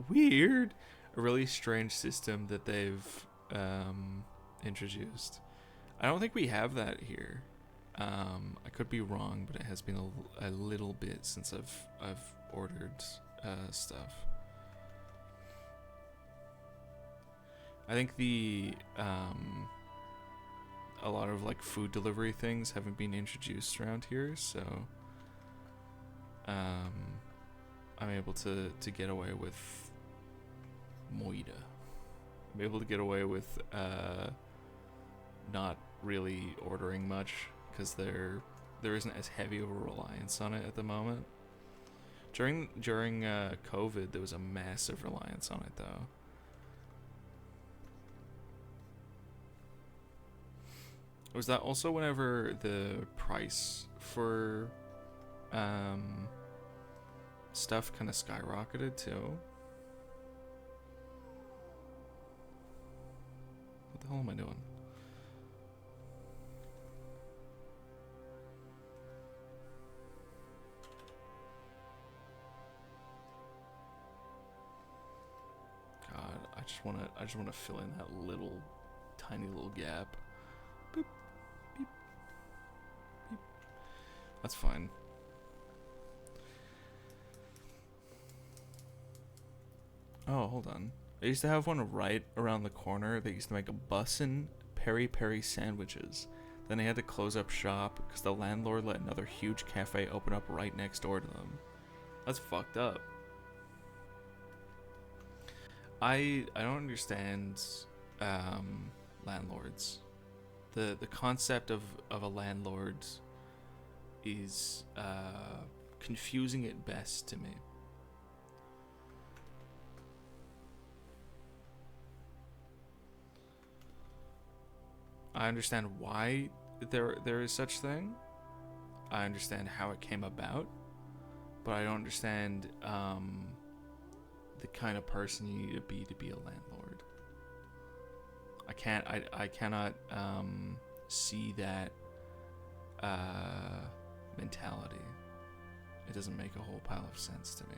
weird, a really strange system that they've introduced. I don't think we have that here. I could be wrong, but it has been a little bit since I've ordered stuff. I think a lot of like food delivery things haven't been introduced around here, so I'm able to get away with Moida. I'm able to get away with not really ordering much because there isn't as heavy of a reliance on it at the moment. During COVID, there was a massive reliance on it though. Was that also whenever the price for stuff kind of skyrocketed too? What the hell am I doing? God, I just wanna fill in that tiny little gap. Boop, beep, beep. That's fine. Oh, hold on. I used to have one right around the corner that used to make a bussin' peri-peri sandwiches. Then they had to close up shop because the landlord let another huge cafe open up right next door to them. That's fucked up. I don't understand landlords. The concept of a landlord is confusing at best to me. I understand why there is such thing. I understand how it came about, but I don't understand the kind of person you need to be a landlord. I cannot see that mentality. It doesn't make a whole pile of sense to me.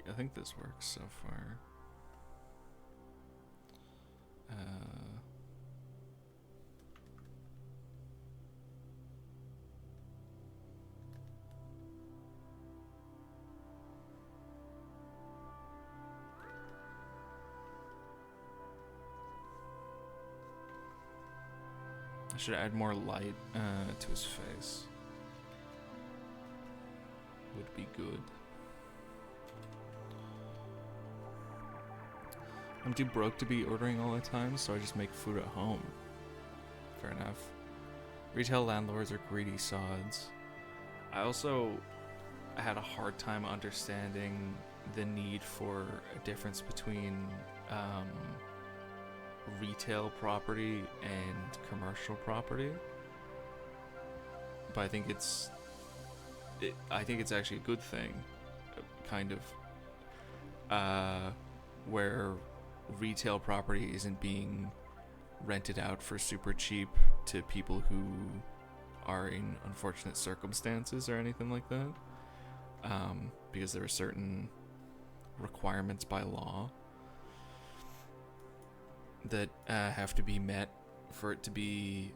I think this works so far. I should add more light to his face. Would be good. I'm too broke to be ordering all the time, so I just make food at home. Fair enough. Retail landlords are greedy sods. I also had a hard time understanding the need for a difference between retail property and commercial property. But I think it's actually a good thing, kind of, where retail property isn't being rented out for super cheap to people who are in unfortunate circumstances or anything like that, because there are certain requirements by law that have to be met for it to be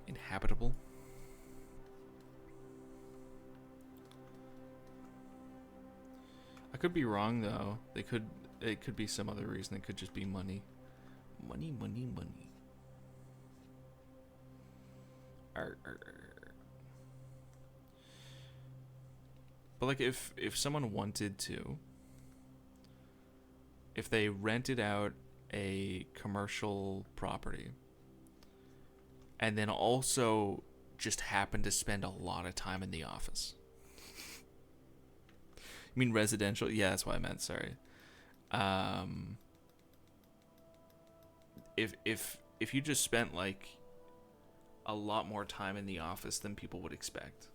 inhabitable. I could be wrong though. It could be some other reason. It could just be money. Money. Arr. But like if someone wanted to, if they rented out a commercial property and then also just happened to spend a lot of time in the office. You mean residential? Yeah, that's what I meant, sorry. If you just spent like a lot more time in the office than people would expect,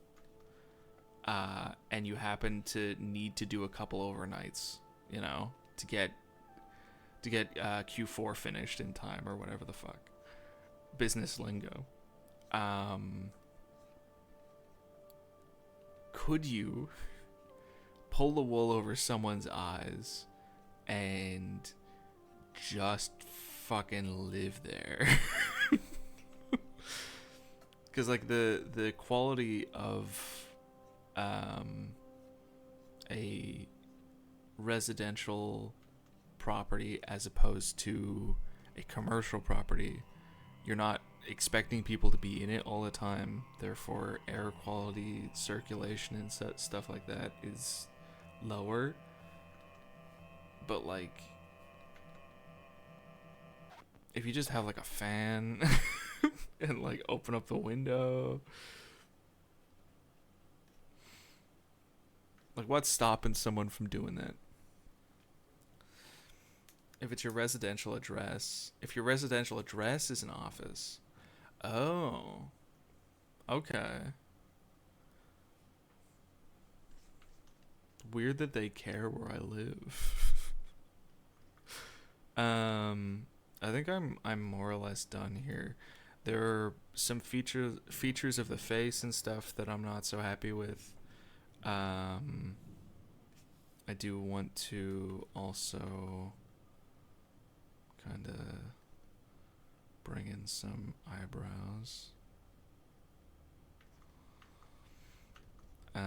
and you happen to need to do a couple overnights, you know, to get Q4 finished in time or whatever the fuck, business lingo, could you pull the wool over someone's eyes and just fucking live there? Because like the quality of a residential property as opposed to a commercial property, you're not expecting people to be in it all the time, therefore air quality, circulation and stuff like that is lower. But like if you just have like a fan and like open up the window, like what's stopping someone from doing that? If it's your residential address, if your residential address is an office, oh, okay. Weird that they care where I live. I think I'm more or less done here. There are some features of the face and stuff that I'm not so happy with. I do want to also kind of bring in some eyebrows. I'll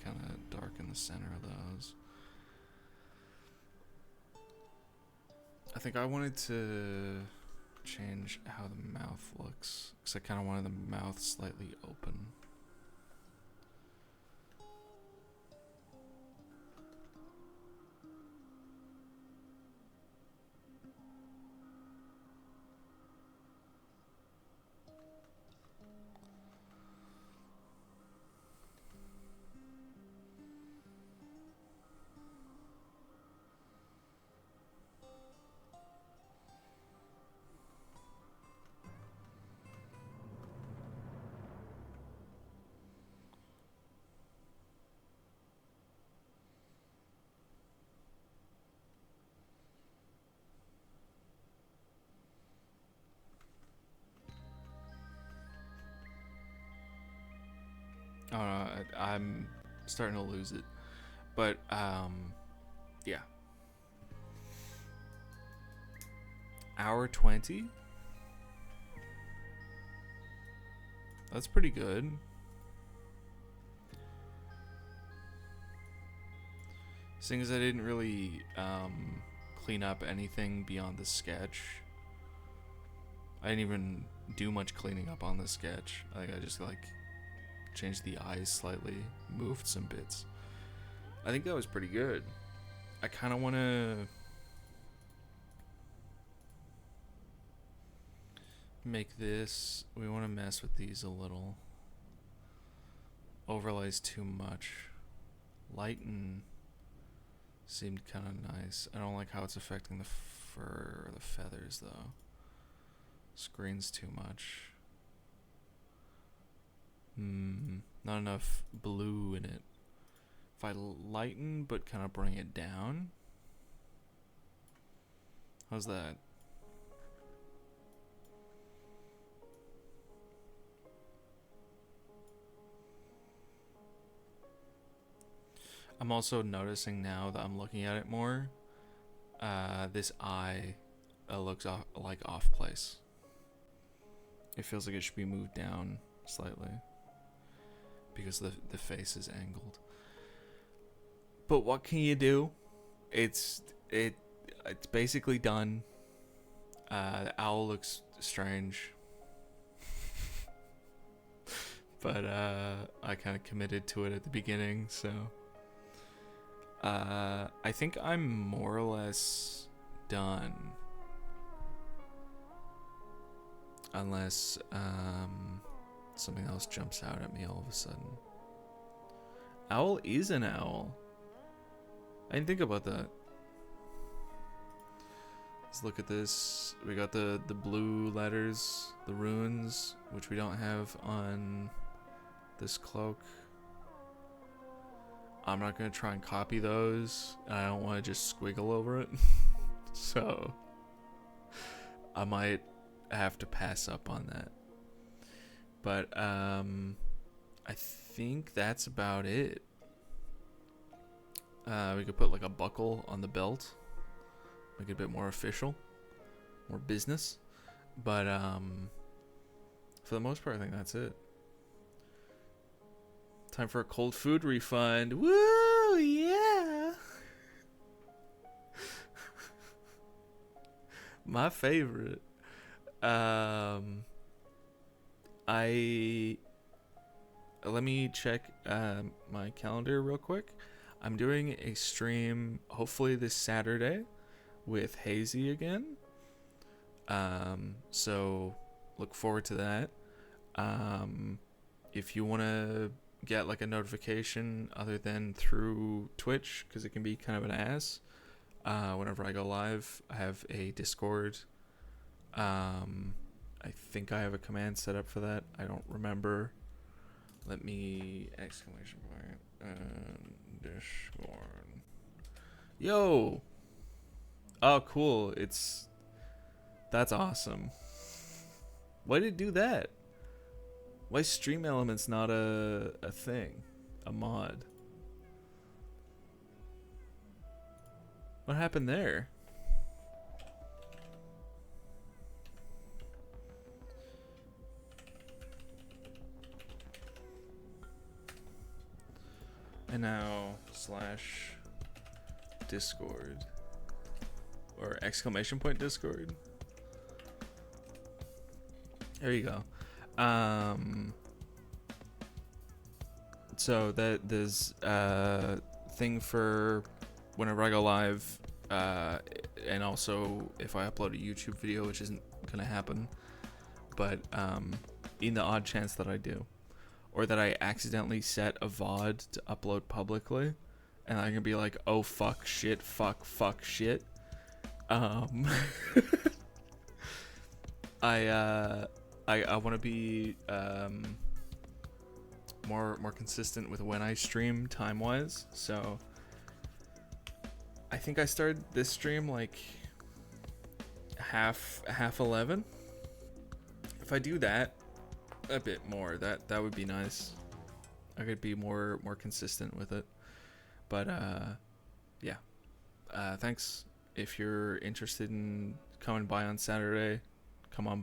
kind of darken the center of those. I think I wanted to change how the mouth looks, because I kind of wanted the mouth slightly open. Oh no, I'm starting to lose it. But, yeah. Hour 20? That's pretty good. Seeing as I didn't really, clean up anything beyond the sketch. I didn't even do much cleaning up on the sketch. Like, I just, like, changed the eyes slightly, moved some bits. I think that was pretty good. I kind of want to make this, we want to mess with these a little. Overlays too much. Lighten seemed kind of nice. I don't like how it's affecting the fur or the feathers though. Screen's too much. Not enough blue in it. If I lighten but kind of bring it down. How's that? I'm also noticing now that I'm looking at it more. This eye looks off place. It feels like it should be moved down slightly because the face is angled. But what can you do? It's basically done. The owl looks strange. But I kind of committed to it at the beginning, so I think I'm more or less done. Unless something else jumps out at me all of a sudden. Owl is an owl. I didn't think about that. Let's look at this. We got the blue letters, the runes, which we don't have on this cloak. I'm not going to try and copy those. I don't want to just squiggle over it. So I might have to pass up on that. But I think that's about it. We could put like a buckle on the belt, make it a bit more official, more business. But for the most part, I think that's it. Time for a cold food refund. Woo, yeah. My favorite. Let me check my calendar real quick. I'm doing a stream hopefully this Saturday with Hazy again. So look forward to that. If you want to get like a notification other than through Twitch, because it can be kind of an ass, whenever I go live, I have a Discord. I think I have a command set up for that. I don't remember. Let me exclamation point Discord. Yo. Oh, cool. That's awesome. Why did it do that? Why is Stream Elements not a thing? A mod? What happened there? And now / Discord or exclamation point Discord. There you go. So that there's a thing for whenever I go live, and also if I upload a YouTube video, which isn't gonna happen, but in the odd chance that I do, or that I accidentally set a VOD to upload publicly, and I can be like, oh fuck shit, fuck shit. I want to be more consistent with when I stream time wise. So I think I started this stream like half 11. If I do that a bit more, that would be nice. I could be more consistent with it. But yeah. Thanks. If you're interested in coming by on Saturday, come on